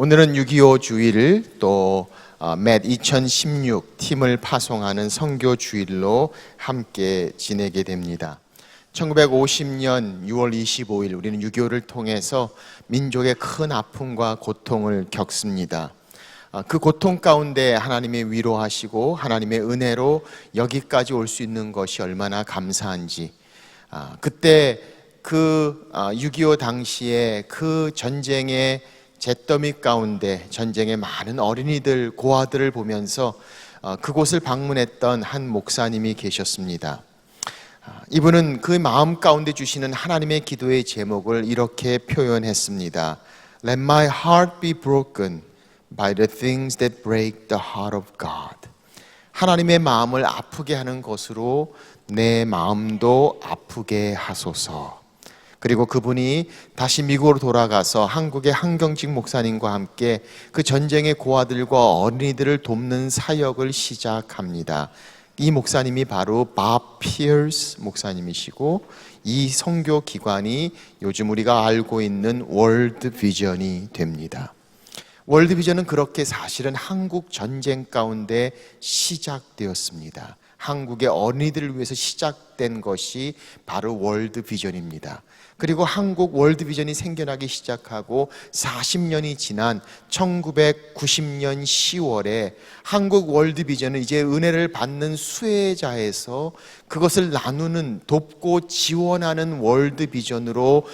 오늘은 6.25 주일 또 맷 2016 팀을 파송하는 선교 주일로 함께 지내게 됩니다. 1950년 6월 25일 우리는 6.25를 통해서 민족의 큰 아픔과 고통을 겪습니다. 그 고통 가운데 하나님의 위로하시고 하나님의 은혜로 여기까지 올 수 있는 것이 얼마나 감사한지, 그때 그 6.25 당시에 그 전쟁의 잿더미 가운데 전쟁의 많은 어린이들, 고아들을 보면서 그곳을 방문했던 한 목사님이 계셨습니다. 이분은 그 마음 가운데 주시는 하나님의 기도의 제목을 이렇게 표현했습니다. Let my heart be broken by the things that break the heart of God. 하나님의 마음을 아프게 하는 것으로 내 마음도 아프게 하소서. 그리고 그분이 다시 미국으로 돌아가서 한국의 한경직 목사님과 함께 그 전쟁의 고아들과 어린이들을 돕는 사역을 시작합니다. 이 목사님이 바로 밥 피어스 목사님이시고, 이 선교 기관이 요즘 우리가 알고 있는 월드 비전이 됩니다. 월드 비전은 그렇게 사실은 한국 전쟁 가운데 시작되었습니다. 한국의 어린이들을 위해서 시작된 것이 바로 월드 비전입니다. 그리고 한국 월드 비전이 생겨나기 시작하고 40년이 지난 1990년 10월에 한국 월드 비전은 이제 은혜를 받는 수혜자에서 그것을 나누는, 돕고 지원하는 월드 비전으로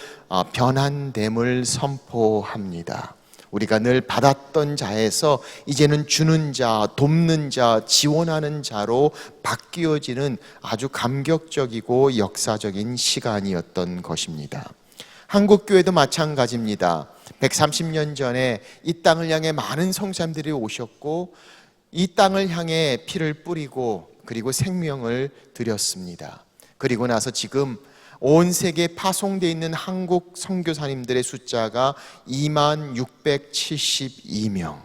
변환됨을 선포합니다. 우리가 늘 받았던 자에서 이제는 주는 자, 돕는 자, 지원하는 자로 바뀌어지는 아주 감격적이고 역사적인 시간이었던 것입니다. 한국교회도 마찬가지입니다. 130년 전에 이 땅을 향해 많은 성삼들이 오셨고 이 땅을 향해 피를 뿌리고 그리고 생명을 드렸습니다. 그리고 나서 지금 온 세계에 파송되어 있는 한국 선교사님들의 숫자가 2672명.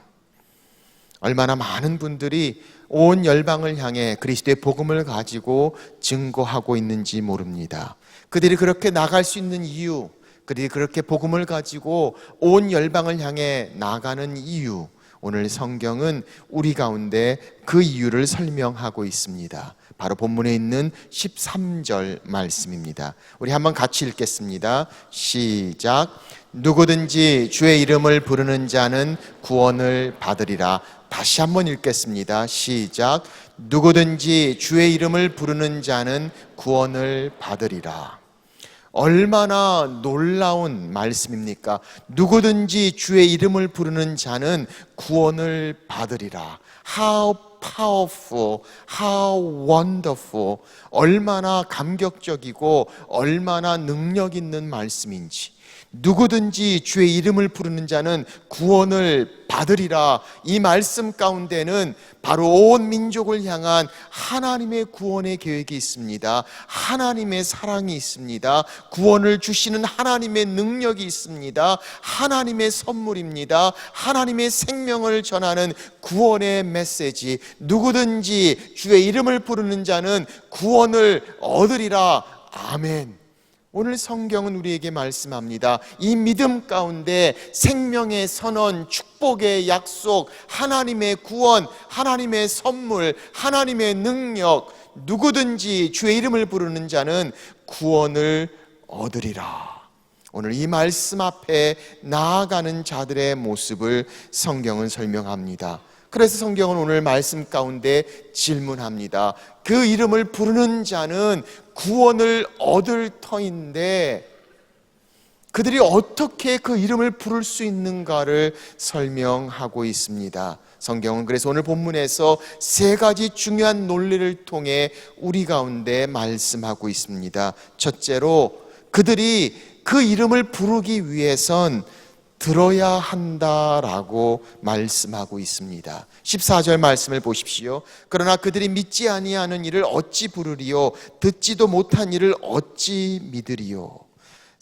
얼마나 많은 분들이 온 열방을 향해 그리스도의 복음을 가지고 증거하고 있는지 모릅니다. 그들이 그렇게 나갈 수 있는 이유, 그들이 그렇게 복음을 가지고 온 열방을 향해 나가는 이유, 오늘 성경은 우리 가운데 그 이유를 설명하고 있습니다. 바로 본문에 있는 13절 말씀입니다. 우리 한번 같이 읽겠습니다. 시작. 누구든지 주의 이름을 부르는 자는 구원을 받으리라. 다시 한번 읽겠습니다. 시작. 누구든지 주의 이름을 부르는 자는 구원을 받으리라. 얼마나 놀라운 말씀입니까? 누구든지 주의 이름을 부르는 자는 구원을 받으리라. How powerful, how wonderful. 얼마나 감격적이고 얼마나 능력 있는 말씀인지. 누구든지 주의 이름을 부르는 자는 구원을 받으리라. 이 말씀 가운데는 바로 온 민족을 향한 하나님의 구원의 계획이 있습니다. 하나님의 사랑이 있습니다. 구원을 주시는 하나님의 능력이 있습니다. 하나님의 선물입니다. 하나님의 생명을 전하는 구원의 메시지. 누구든지 주의 이름을 부르는 자는 구원을 얻으리라. 아멘. 오늘 성경은 우리에게 말씀합니다. 이 믿음 가운데 생명의 선언, 축복의 약속, 하나님의 구원, 하나님의 선물, 하나님의 능력, 누구든지 주의 이름을 부르는 자는 구원을 얻으리라. 오늘 이 말씀 앞에 나아가는 자들의 모습을 성경은 설명합니다. 그래서 성경은 오늘 말씀 가운데 질문합니다. 그 이름을 부르는 자는 구원을 얻을 터인데 그들이 어떻게 그 이름을 부를 수 있는가를 설명하고 있습니다. 성경은 그래서 오늘 본문에서 세 가지 중요한 논리를 통해 우리 가운데 말씀하고 있습니다. 첫째로, 그들이 그 이름을 부르기 위해선 들어야 한다라고 말씀하고 있습니다. 14절 말씀을 보십시오. 그러나 그들이 믿지 아니하는 이를 어찌 부르리요? 듣지도 못한 이를 어찌 믿으리요?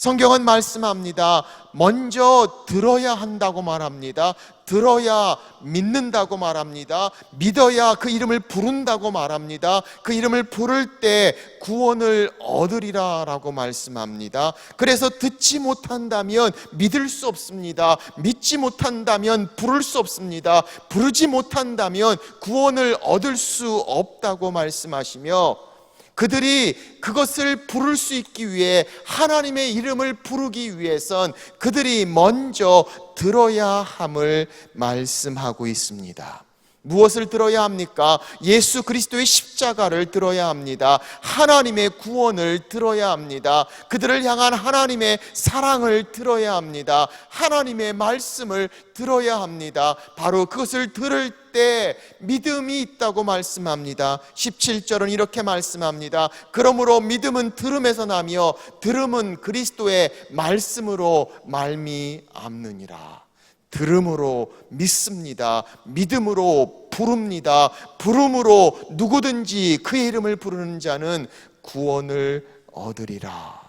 성경은 말씀합니다. 먼저 들어야 한다고 말합니다. 들어야 믿는다고 말합니다. 믿어야 그 이름을 부른다고 말합니다. 그 이름을 부를 때 구원을 얻으리라 라고 말씀합니다. 그래서 듣지 못한다면 믿을 수 없습니다. 믿지 못한다면 부를 수 없습니다. 부르지 못한다면 구원을 얻을 수 없다고 말씀하시며, 그들이 그것을 부를 수 있기 위해, 하나님의 이름을 부르기 위해선 그들이 먼저 들어야 함을 말씀하고 있습니다. 무엇을 들어야 합니까? 예수 그리스도의 십자가를 들어야 합니다. 하나님의 구원을 들어야 합니다. 그들을 향한 하나님의 사랑을 들어야 합니다. 하나님의 말씀을 들어야 합니다. 바로 그것을 들을 때 믿음이 있다고 말씀합니다. 17절은 이렇게 말씀합니다. 그러므로 믿음은 들음에서 나며 들음은 그리스도의 말씀으로 말미암느니라. 들음으로 믿습니다. 믿음으로 부릅니다. 부름으로 누구든지 그의 이름을 부르는 자는 구원을 얻으리라.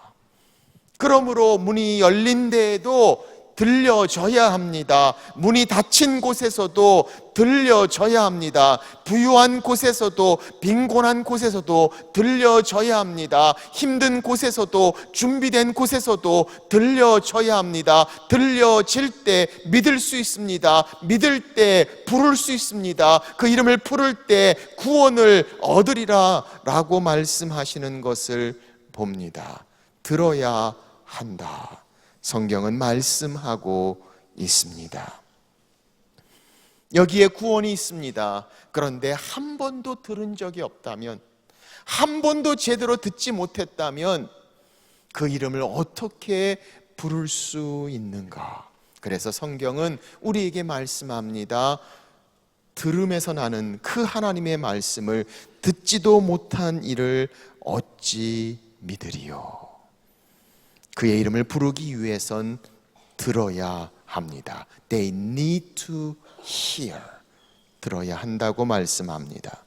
그러므로 문이 열린 데에도 들려져야 합니다. 문이 닫힌 곳에서도 들려져야 합니다. 부유한 곳에서도 빈곤한 곳에서도 들려져야 합니다. 힘든 곳에서도 준비된 곳에서도 들려져야 합니다. 들려질 때 믿을 수 있습니다. 믿을 때 부를 수 있습니다. 그 이름을 부를 때 구원을 얻으리라 라고 말씀하시는 것을 봅니다. 들어야 한다. 성경은 말씀하고 있습니다. 여기에 구원이 있습니다. 그런데 한 번도 들은 적이 없다면, 한 번도 제대로 듣지 못했다면 그 이름을 어떻게 부를 수 있는가? 그래서 성경은 우리에게 말씀합니다. 들음에서 나는 그 하나님의 말씀을 듣지도 못한 이를 어찌 믿으리요? 그의 이름을 부르기 위해선 들어야 합니다. They need to hear. 들어야 한다고 말씀합니다.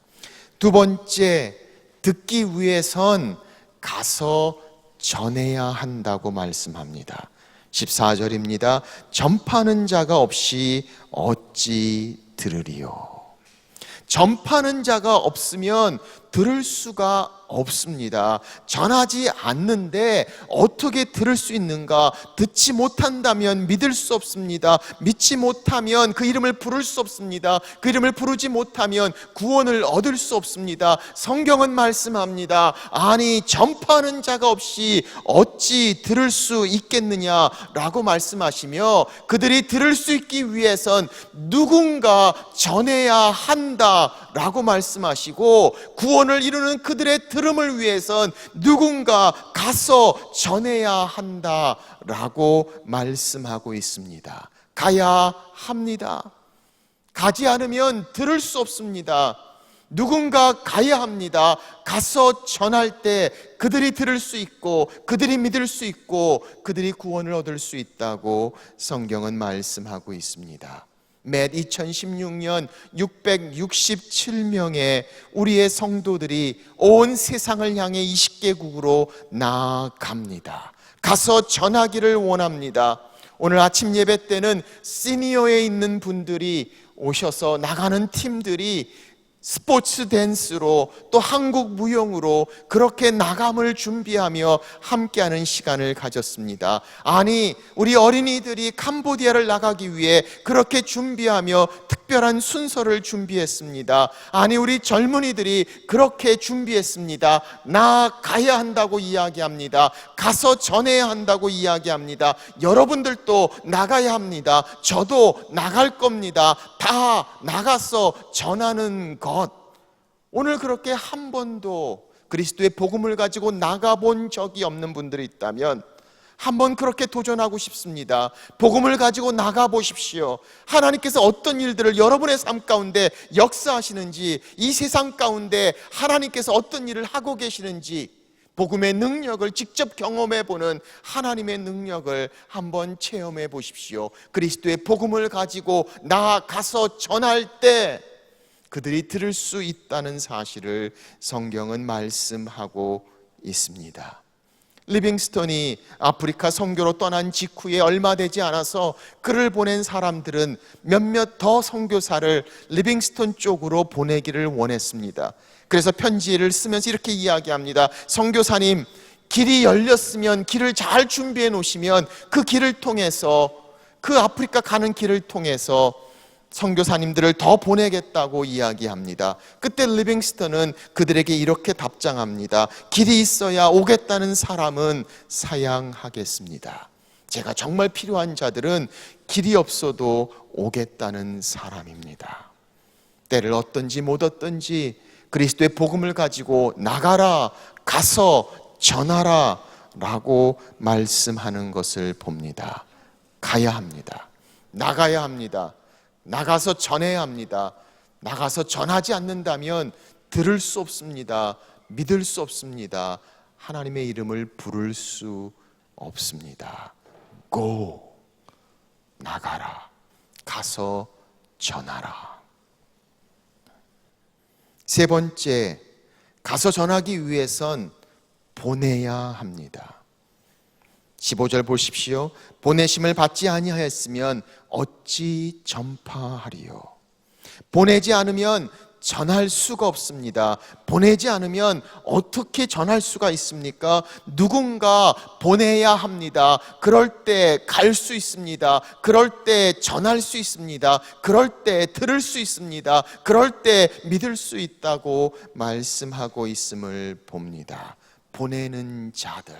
두 번째, 듣기 위해선 가서 전해야 한다고 말씀합니다. 14절입니다. 전파하는 자가 없이 어찌 들으리요? 전파하는 자가 없으면 들을 수가 없습니다. 전하지 않는데 어떻게 들을 수 있는가? 듣지 못한다면 믿을 수 없습니다. 믿지 못하면 그 이름을 부를 수 없습니다. 그 이름을 부르지 못하면 구원을 얻을 수 없습니다. 성경은 말씀합니다. 아니, 전파하는 자가 없이 어찌 들을 수 있겠느냐라고 말씀하시며, 그들이 들을 수 있기 위해선 누군가 전해야 한다라고 말씀하시고, 구원을 이루는 그들의 들음을 위해선 누군가 가서 전해야 한다라고 말씀하고 있습니다. 가야 합니다. 가지 않으면 들을 수 없습니다. 누군가 가야 합니다. 가서 전할 때 그들이 들을 수 있고, 그들이 믿을 수 있고, 그들이 구원을 얻을 수 있다고 성경은 말씀하고 있습니다. 매 2016년 667명의 우리의 성도들이 온 세상을 향해 20개국으로 나아갑니다. 가서 전하기를 원합니다. 오늘 아침 예배 때는 시니어에 있는 분들이 오셔서, 나가는 팀들이 스포츠 댄스로 또 한국 무용으로 그렇게 나감을 준비하며 함께하는 시간을 가졌습니다. 아니, 우리 어린이들이 캄보디아를 나가기 위해 그렇게 준비하며 특별한 순서를 준비했습니다. 아니, 우리 젊은이들이 그렇게 준비했습니다. 나가야 한다고 이야기합니다. 가서 전해야 한다고 이야기합니다. 여러분들도 나가야 합니다. 저도 나갈 겁니다. 다 나가서 전하는 것. 오늘 그렇게 한 번도 그리스도의 복음을 가지고 나가본 적이 없는 분들이 있다면 한번 그렇게 도전하고 싶습니다. 복음을 가지고 나가보십시오. 하나님께서 어떤 일들을 여러분의 삶 가운데 역사하시는지, 이 세상 가운데 하나님께서 어떤 일을 하고 계시는지, 복음의 능력을 직접 경험해보는 하나님의 능력을 한번 체험해 보십시오. 그리스도의 복음을 가지고 나가서 전할 때 그들이 들을 수 있다는 사실을 성경은 말씀하고 있습니다. 리빙스턴이 아프리카 선교로 떠난 직후에 얼마 되지 않아서 그를 보낸 사람들은 몇몇 더 선교사를 리빙스턴 쪽으로 보내기를 원했습니다. 그래서 편지를 쓰면서 이렇게 이야기합니다. 선교사님, 길이 열렸으면, 길을 잘 준비해 놓으시면 그 길을 통해서, 그 아프리카 가는 길을 통해서 선교사님들을 더 보내겠다고 이야기합니다. 그때 리빙스턴은 그들에게 이렇게 답장합니다. 길이 있어야 오겠다는 사람은 사양하겠습니다. 제가 정말 필요한 자들은 길이 없어도 오겠다는 사람입니다. 때를 얻든지 못 얻든지 그리스도의 복음을 가지고 나가라, 가서 전하라 라고 말씀하는 것을 봅니다. 가야 합니다. 나가야 합니다. 나가서 전해야 합니다. 나가서 전하지 않는다면 들을 수 없습니다. 믿을 수 없습니다. 하나님의 이름을 부를 수 없습니다. Go, 나가라, 가서 전하라. 세 번째, 가서 전하기 위해선 보내야 합니다. 15절 보십시오. 보내심을 받지 아니하였으면 어찌 전파하리요. 보내지 않으면 전할 수가 없습니다. 보내지 않으면 어떻게 전할 수가 있습니까? 누군가 보내야 합니다. 그럴 때 갈 수 있습니다. 그럴 때 전할 수 있습니다. 그럴 때 들을 수 있습니다. 그럴 때 믿을 수 있다고 말씀하고 있음을 봅니다. 보내는 자들.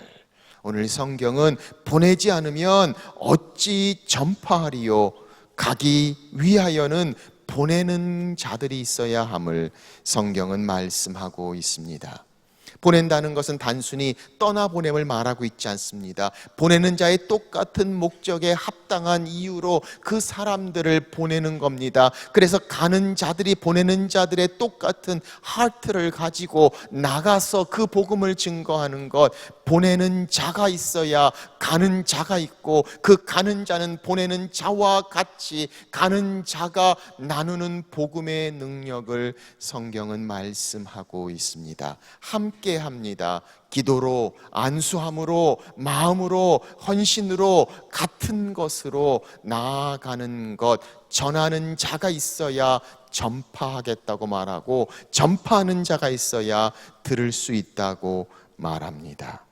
오늘 성경은 보내지 않으면 어찌 전파하리요. 가기 위하여는 보내는 자들이 있어야 함을 성경은 말씀하고 있습니다. 보낸다는 것은 단순히 떠나보냄을 말하고 있지 않습니다. 보내는 자의 똑같은 목적에 합당한 이유로 그 사람들을 보내는 겁니다. 그래서 가는 자들이 보내는 자들의 똑같은 하트를 가지고 나가서 그 복음을 증거하는 것, 보내는 자가 있어야 가는 자가 있고, 그 가는 자는 보내는 자와 같이 가는 자가 나누는 복음의 능력을 성경은 말씀하고 있습니다. 함께 합니다. 기도로, 안수함으로, 마음으로, 헌신으로, 같은 것으로 나아가는 것, 전하는 자가 있어야 전파하겠다고 말하고, 전파하는 자가 있어야 들을 수 있다고 말합니다.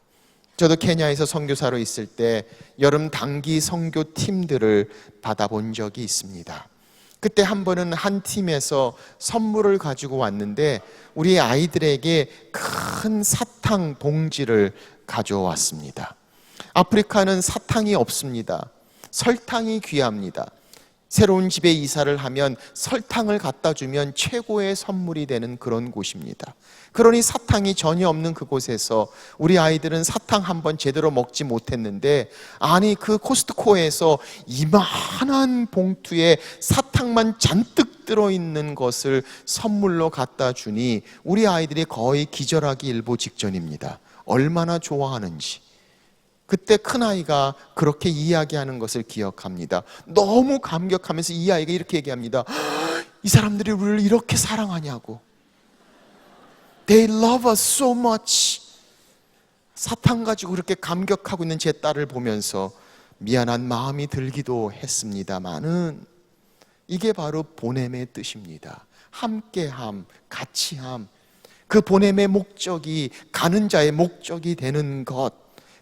저도 케냐에서 선교사로 있을 때 여름 단기 선교 팀들을 받아본 적이 있습니다. 그때 한 번은 한 팀에서 선물을 가지고 왔는데 우리 아이들에게 큰 사탕 봉지를 가져왔습니다. 아프리카는 사탕이 없습니다. 설탕이 귀합니다. 새로운 집에 이사를 하면 설탕을 갖다 주면 최고의 선물이 되는 그런 곳입니다. 그러니 사탕이 전혀 없는 그곳에서 우리 아이들은 사탕 한 번 제대로 먹지 못했는데, 아니 그 코스트코에서 이만한 봉투에 사탕만 잔뜩 들어있는 것을 선물로 갖다 주니 우리 아이들이 거의 기절하기 일보 직전입니다. 얼마나 좋아하는지. 그때 큰아이가 그렇게 이야기하는 것을 기억합니다. 너무 감격하면서 이 아이가 이렇게 얘기합니다. 이 사람들이 우리를 이렇게 사랑하냐고. They love us so much. 사탕 가지고 그렇게 감격하고 있는 제 딸을 보면서 미안한 마음이 들기도 했습니다마는 이게 바로 보냄의 뜻입니다. 함께함, 같이함. 그 보냄의 목적이 가는 자의 목적이 되는 것.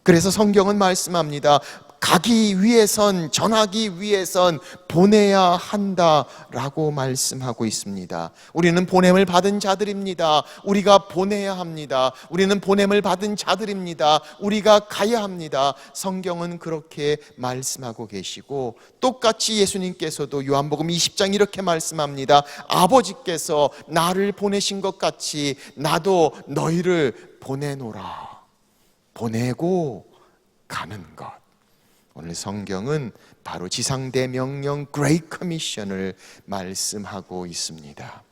그래서 성경은 말씀합니다. 가기 위해선, 전하기 위해선 보내야 한다라고 말씀하고 있습니다. 우리는 보냄을 받은 자들입니다. 우리가 보내야 합니다. 우리는 보냄을 받은 자들입니다. 우리가 가야 합니다. 성경은 그렇게 말씀하고 계시고, 똑같이 예수님께서도 요한복음 20장 이렇게 말씀합니다. 아버지께서 나를 보내신 것 같이 나도 너희를 보내노라. 보내고 가는 것. 오늘 성경은 바로 지상대명령 Great Commission을 말씀하고 있습니다.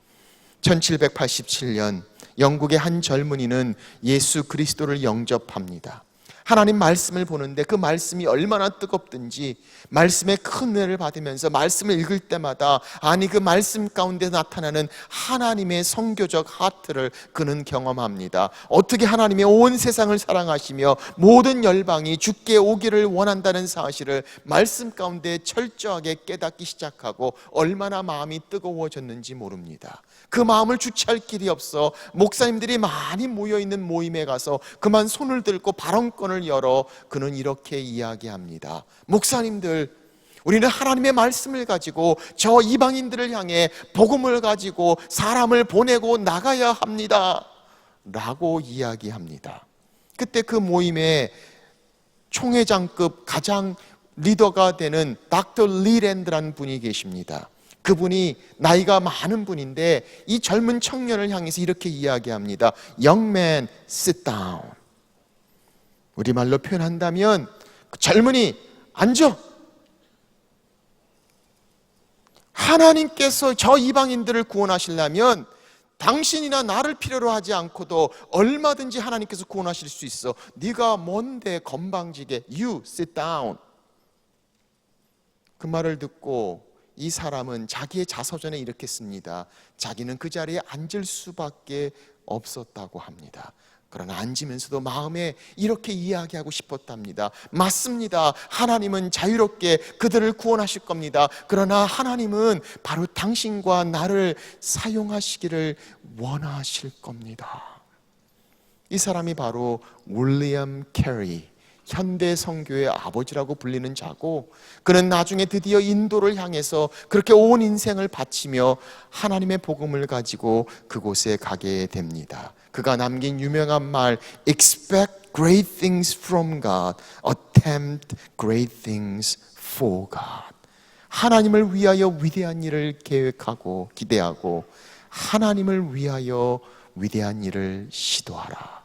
1787년 영국의 한 젊은이는 예수 그리스도를 영접합니다. 하나님 말씀을 보는데 그 말씀이 얼마나 뜨겁든지 말씀의 큰 은혜를 받으면서 말씀을 읽을 때마다 아니 그 말씀 가운데 나타나는 하나님의 선교적 하트를 그는 경험합니다. 어떻게 하나님의 온 세상을 사랑하시며 모든 열방이 주께 오기를 원한다는 사실을 말씀 가운데 철저하게 깨닫기 시작하고 얼마나 마음이 뜨거워졌는지 모릅니다. 그 마음을 주체할 길이 없어 목사님들이 많이 모여있는 모임에 가서 그만 손을 들고 발언권을 열어 그는 이렇게 이야기합니다. 목사님들, 우리는 하나님의 말씀을 가지고 저 이방인들을 향해 복음을 가지고 사람을 보내고 나가야 합니다 라고 이야기합니다. 그때 그 모임에 총회장급 가장 리더가 되는 닥터 리랜드라는 분이 계십니다. 그분이 나이가 많은 분인데 이 젊은 청년을 향해서 이렇게 이야기합니다. Young man, sit down. 우리말로 표현한다면 젊은이 앉아. 하나님께서 저 이방인들을 구원하시려면 당신이나 나를 필요로 하지 않고도 얼마든지 하나님께서 구원하실 수 있어. 네가 뭔데 건방지게. You sit down. 그 말을 듣고 이 사람은 자기의 자서전에 이렇게 씁니다. 자기는 그 자리에 앉을 수밖에 없었다고 합니다. 그러나 앉으면서도 마음에 이렇게 이야기하고 싶었답니다. 맞습니다. 하나님은 자유롭게 그들을 구원하실 겁니다. 그러나 하나님은 바로 당신과 나를 사용하시기를 원하실 겁니다. 이 사람이 바로 윌리엄 캐리, 현대 선교의 아버지라고 불리는 자고, 그는 나중에 드디어 인도를 향해서 그렇게 온 인생을 바치며 하나님의 복음을 가지고 그곳에 가게 됩니다. 그가 남긴 유명한 말, Expect great things from God, attempt great things for God. 하나님을 위하여 위대한 일을 계획하고 기대하고 하나님을 위하여 위대한 일을 시도하라.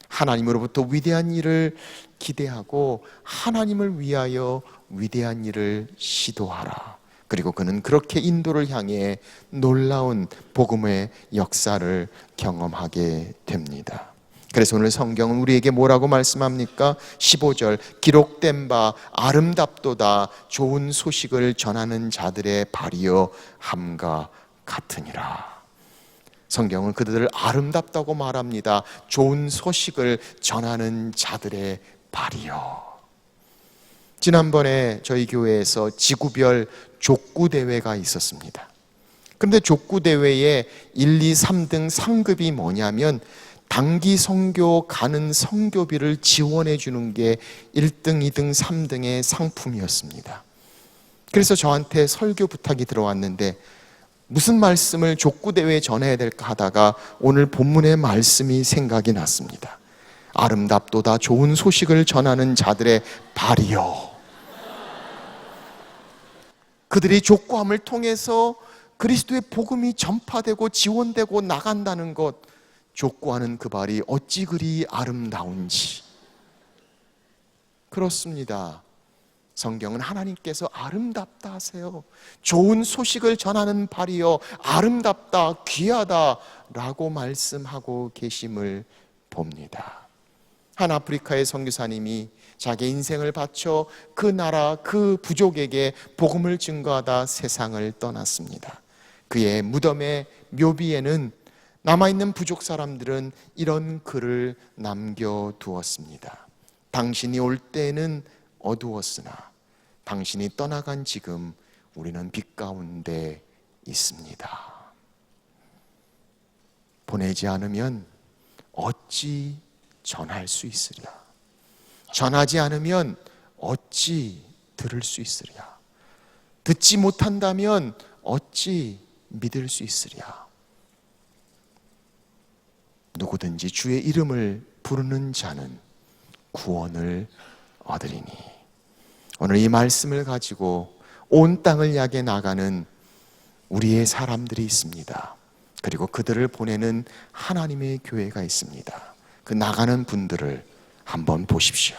하나님으로부터 위대한 일을 기대하고 하나님을 위하여 위대한 일을 시도하라. 그리고 그는 그렇게 인도를 향해 놀라운 복음의 역사를 경험하게 됩니다. 그래서 오늘 성경은 우리에게 뭐라고 말씀합니까? 15절, 기록된 바 아름답도다 좋은 소식을 전하는 자들의 발이여 함과 같으니라. 성경은 그들을 아름답다고 말합니다. 좋은 소식을 전하는 자들의 발이요. 지난번에 저희 교회에서 지구별 족구 대회가 있었습니다. 그런데 족구 대회의 1, 2, 3등 상급이 뭐냐면 단기 선교 가는 선교비를 지원해 주는 게 1등, 2등, 3등의 상품이었습니다. 그래서 저한테 설교 부탁이 들어왔는데 무슨 말씀을 족구대회에 전해야 될까 하다가 오늘 본문의 말씀이 생각이 났습니다. 아름답도다 좋은 소식을 전하는 자들의 발이요. 그들이 족구함을 통해서 그리스도의 복음이 전파되고 지원되고 나간다는 것, 족구하는 그 발이 어찌 그리 아름다운지. 그렇습니다. 성경은 하나님께서 아름답다 하세요. 좋은 소식을 전하는 발이요 아름답다 귀하다 라고 말씀하고 계심을 봅니다. 한 아프리카의 선교사님이 자기 인생을 바쳐 그 나라 그 부족에게 복음을 증거하다 세상을 떠났습니다. 그의 무덤의 묘비에는 남아있는 부족 사람들은 이런 글을 남겨두었습니다. 당신이 올 때는 어두웠으나 당신이 떠나간 지금 우리는 빛 가운데 있습니다. 보내지 않으면 어찌 전할 수 있으랴? 전하지 않으면 어찌 들을 수 있으랴? 듣지 못한다면 어찌 믿을 수 있으랴? 누구든지 주의 이름을 부르는 자는 구원을 얻으리니. 오늘 이 말씀을 가지고 온 땅을 향해 나가는 우리의 사람들이 있습니다. 그리고 그들을 보내는 하나님의 교회가 있습니다. 그 나가는 분들을 한번 보십시오.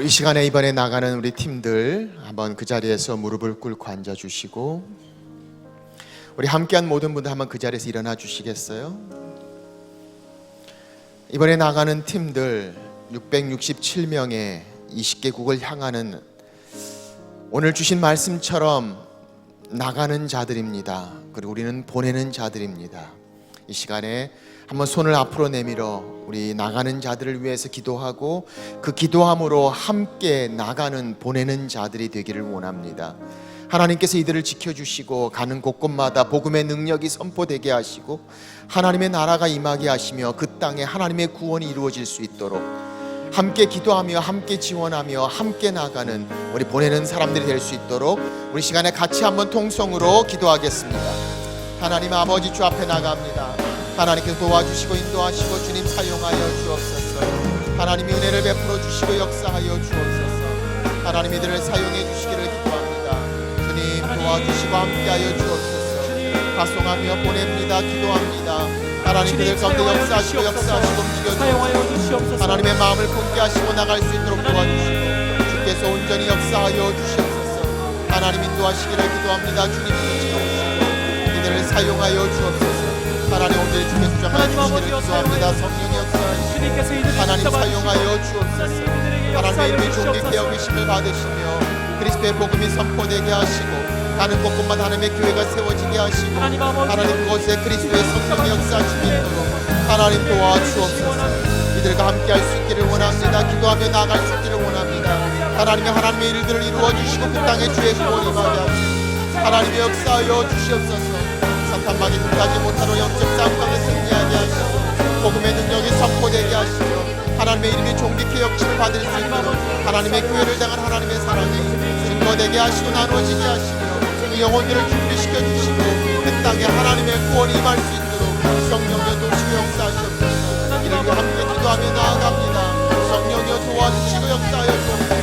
이 시간에 이번에 나가는 우리 팀들 한번 그 자리에서 무릎을 꿇고 앉아 주시고, 우리 함께한 모든 분들 한번 그 자리에서 일어나 주시겠어요? 이번에 나가는 팀들 667명의 20개국을 향하는 오늘 주신 말씀처럼 나가는 자들입니다. 그리고 우리는 보내는 자들입니다. 이 시간에 한번 손을 앞으로 내밀어 우리 나가는 자들을 위해서 기도하고 그 기도함으로 함께 나가는 보내는 자들이 되기를 원합니다. 하나님께서 이들을 지켜주시고 가는 곳곳마다 복음의 능력이 선포되게 하시고 하나님의 나라가 임하게 하시며 그 땅에 하나님의 구원이 이루어질 수 있도록 함께 기도하며 함께 지원하며 함께 나가는 우리 보내는 사람들이 될 수 있도록 우리 시간에 같이 한번 통성으로 기도하겠습니다. 하나님 아버지, 주 앞에 나갑니다. 하나님께서 도와주시고 인도하시고 주님 사용하여 주옵소서. 하나님이 은혜를 베풀어 주시고 역사하여 주옵소서. 하나님 이들을 사용해 주시기를 기도합니다. 주님 도와주시고 함께하여 주옵소서. 파송하며 보냅니다. 기도합니다. 하나님 그들 가운데 역사하시고 움직여주시고 사용하여 주시옵소서. 하나님의 마음을 품게 하시고 나갈 수 있도록 도와주시고 주께서 온전히 역사하여 주시옵소서. 하나님 인도하시기를 기도합니다. 주님 붙여주시고 이들을 사용하여 주옵소서. 하나님 오늘 주께 주장하여 주시기를 기도합니다. 성령의 역사하시고 하나님 사용하여 주옵소서. 하나님의 이름이 존귀케 여기심을 받으시며 그리스도의 복음이 선포되게 하시고 가는 곳곳마다 하나님의 교회가 세워지게 하시고 하나님 그곳에 그리스도의 성령의 역사하심이 있도록 하나님 도와주옵소서. 이들과 함께 할 수 있기를 원합니다. 기도하며 나아갈 수 있기를 원합니다. 하나님의 일들을 이루어주시고 그 땅에 주의 구원이 임하게 하시고 하나님의 역사하여 주시옵소서. 사탄막이 끝까지 못하도록 영적 싸움에 승리하게 하시고 복음의 능력이 선포되게 하시며 하나님의 이름이 존귀케 역침을 받을 수 있도록 하나님의 교회를 향한 하나님의 사랑이 증거되게 하시고 나누어지게 하시며 그 영혼들을 준비시켜 주시고 그 땅에 하나님의 구원이 임할 수 있도록 성령여 도시고 역사하시옵소서. 이를 위해 함께 기도하며 나아갑니다. 성령여 도와주시고 역사하여 주옵소서.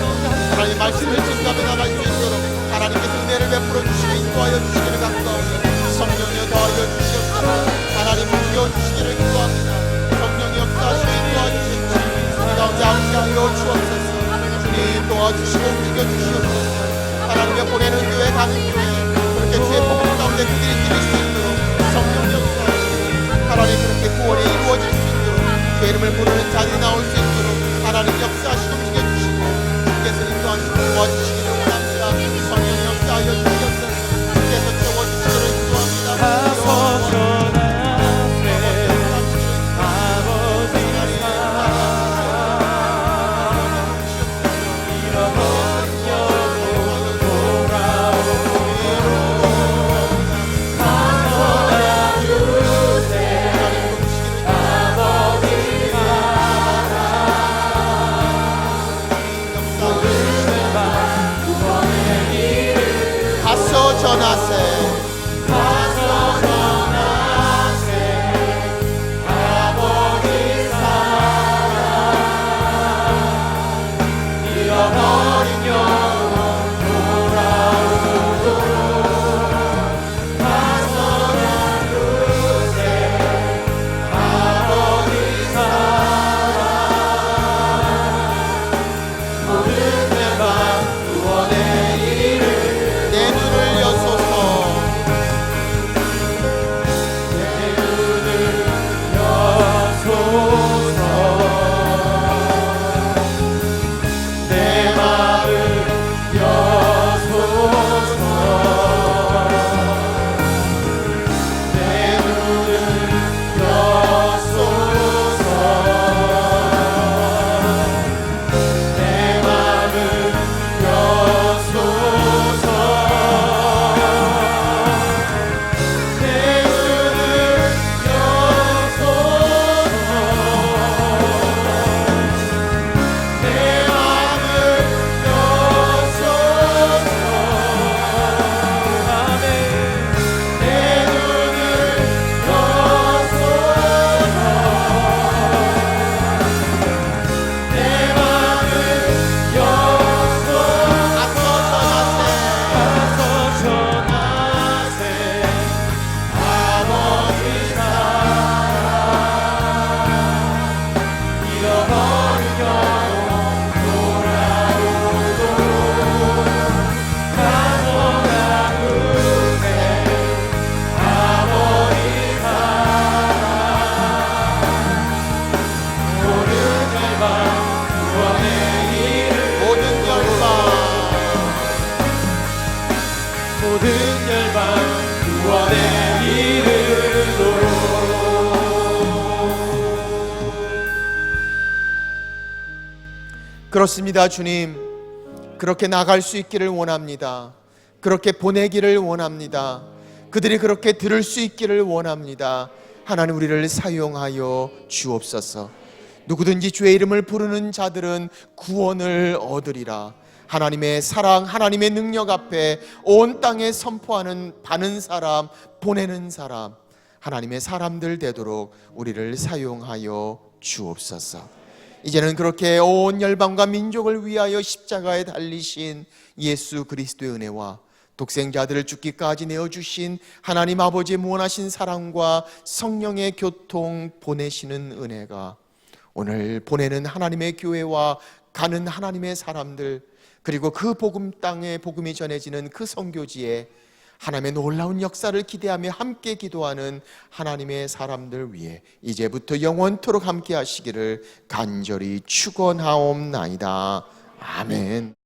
하나님의 말씀을 증거하며 나갈 수 있도록 하나님께서 은혜를 베풀어 주시고 인도하여 주시기를 간구하옵니다. 성령여 더하여 주시옵소서. 하나님 움직여 주시기를 기도합니다. 성령이 역사하시고 인도하시옵소서. 우리 가운데 함께하여 주옵소서. 주님 도와주시고 움직여 주시옵소서. 하나님의 보내는 교회 가는 교회 그렇게 주의 복음 가운데 그들이 기를 수 있도록 성령이 역사하시고 하나님 그렇게 구원이 이루어질 수 있도록 주의 이름을 부르는 자들이 나올 수 있도록 하나님 역사하시고 움직여 주시고 주께서 인도하시고 도와주시기를 원합니다. 성령이 역사하여 주시옵소서. 주께서 채워주시기를 기도합니다. 가서 전하세 그렇습니다. 주님 그렇게 나갈 수 있기를 원합니다. 그렇게 보내기를 원합니다. 그들이 그렇게 들을 수 있기를 원합니다. 하나님 우리를 사용하여 주옵소서. 누구든지 주의 이름을 부르는 자들은 구원을 얻으리라. 하나님의 사랑, 하나님의 능력 앞에 온 땅에 선포하는 받는 사람, 보내는 사람, 하나님의 사람들 되도록 우리를 사용하여 주옵소서. 이제는 그렇게 온 열방과 민족을 위하여 십자가에 달리신 예수 그리스도의 은혜와 독생자들을 죽기까지 내어주신 하나님 아버지의 무한하신 사랑과 성령의 교통 보내시는 은혜가 오늘 보내는 하나님의 교회와 가는 하나님의 사람들, 그리고 그 복음 땅에 복음이 전해지는 그 선교지에 하나님의 놀라운 역사를 기대하며 함께 기도하는 하나님의 사람들 위해 이제부터 영원토록 함께 하시기를 간절히 축원하옵나이다. 아멘.